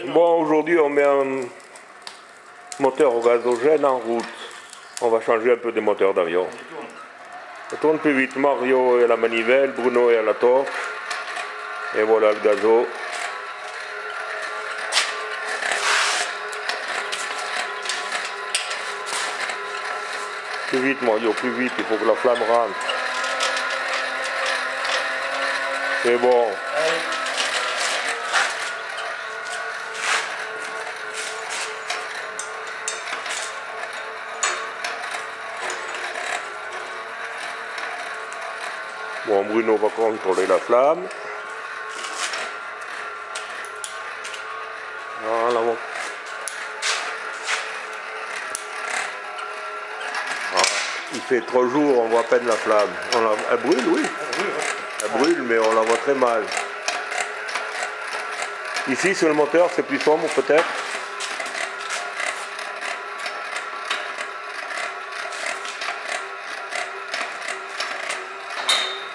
Bon, aujourd'hui on met un moteur au gazogène en route. On va changer un peu des moteurs d'avion. On tourne plus vite. Mario est à la manivelle, Bruno est à la torche. Et voilà le gazo. Plus vite Mario, plus vite, il faut que la flamme rentre. C'est bon. Bon, Bruno va contrôler la flamme. Voilà. Il fait 3 jours, on voit à peine la flamme. Elle brûle, oui. Elle brûle, mais on la voit très mal. Ici, sur le moteur, c'est plus sombre peut-être.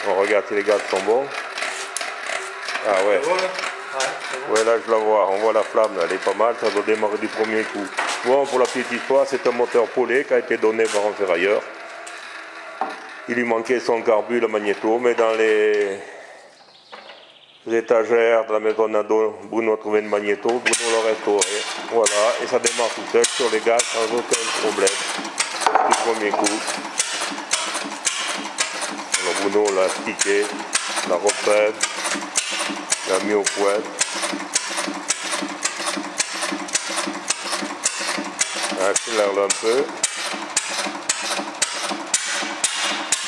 On regarde si les gaz sont bons. Ah ouais. Ouais, là je la vois. On voit la flamme, elle est pas mal. Ça doit démarrer du premier coup. Bon, pour la petite histoire, c'est un moteur Paulet qui a été donné par un ferrailleur. Il lui manquait son carbu, le magnéto, mais dans les étagères de la maison d'ado, Bruno a trouvé une magnéto, Bruno l'a restauré. Voilà, et ça démarre tout seul sur les gaz sans aucun problème. Du premier coup. Alors Bruno l'a stické, l'a repeint, l'a mis au point. Accélère-le un peu.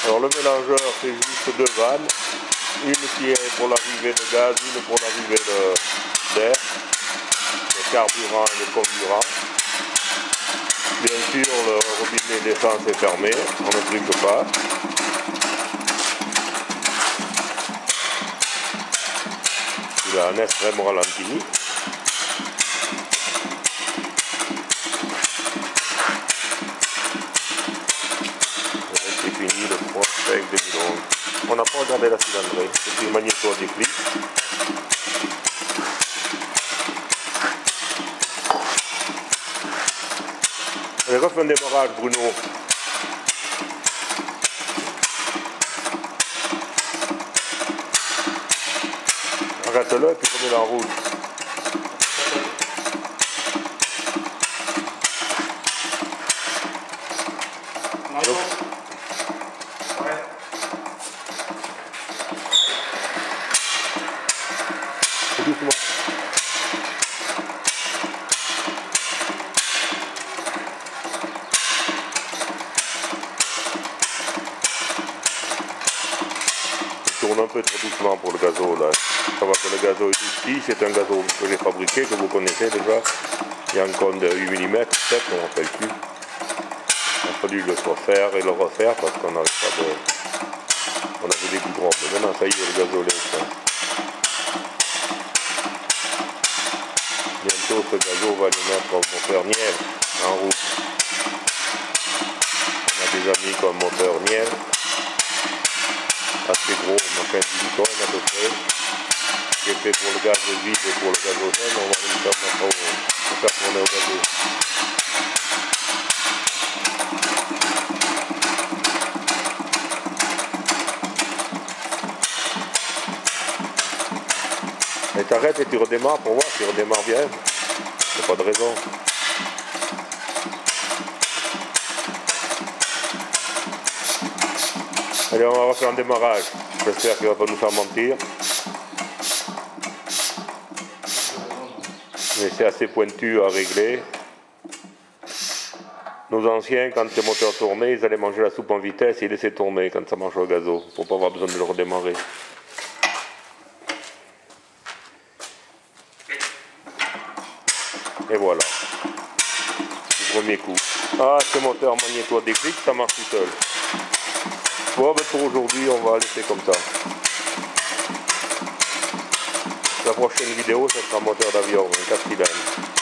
Alors le mélangeur, c'est juste 2 vannes. Une qui est pour l'arrivée de gaz, une pour l'arrivée d'air, le carburant et le comburant. Bien sûr, le robinet d'essence est fermé, on ne truque pas. Il a un extrême ralenti. C'est fini le prospect 2011. On n'a pas regardé la cylindrée, c'est une magnéto à déclic. Allez, refais un démarrage, Bruno. Arrête-le et puis remets-le en route. Doucement. Je tourne un peu trop doucement pour le gazo là. Ça va que le gazo est tout petit, c'est un gazo que j'ai fabriqué, que vous connaissez déjà. Il y a un cône de 8 mm, peut-être, on ne rappelle plus. Il a fallu le refaire et le refaire parce qu'on n'avait pas de. On avait des goudrons. Mais maintenant ça y est, le gazo est. Bientôt ce gazo va le mettre au moteur Niel en route. On a des amis qui ont un moteur Niel. Assez gros, machin 10 tonnes à peu près. Qui est fait pour le gaz vide et pour le gazogène, on va le faire maintenant pour faire tourner au gazo. Et t'arrêtes et tu redémarres pour voir s'il redémarre bien. Il n'y a pas de raison. Allez, on va refaire un démarrage. J'espère qu'il ne va pas nous faire mentir. Mais c'est assez pointu à régler. Nos anciens, quand le moteur tournait, ils allaient manger la soupe en vitesse et ils laissaient tourner quand ça marchait au gazo, pour ne pas avoir besoin de le redémarrer. Et voilà. Du premier coup. Ah, ce moteur magnéto à déclic, ça marche tout seul. Bon, ben pour aujourd'hui, on va laisser comme ça. La prochaine vidéo, ce sera un moteur d'avion, un 4 cylindres.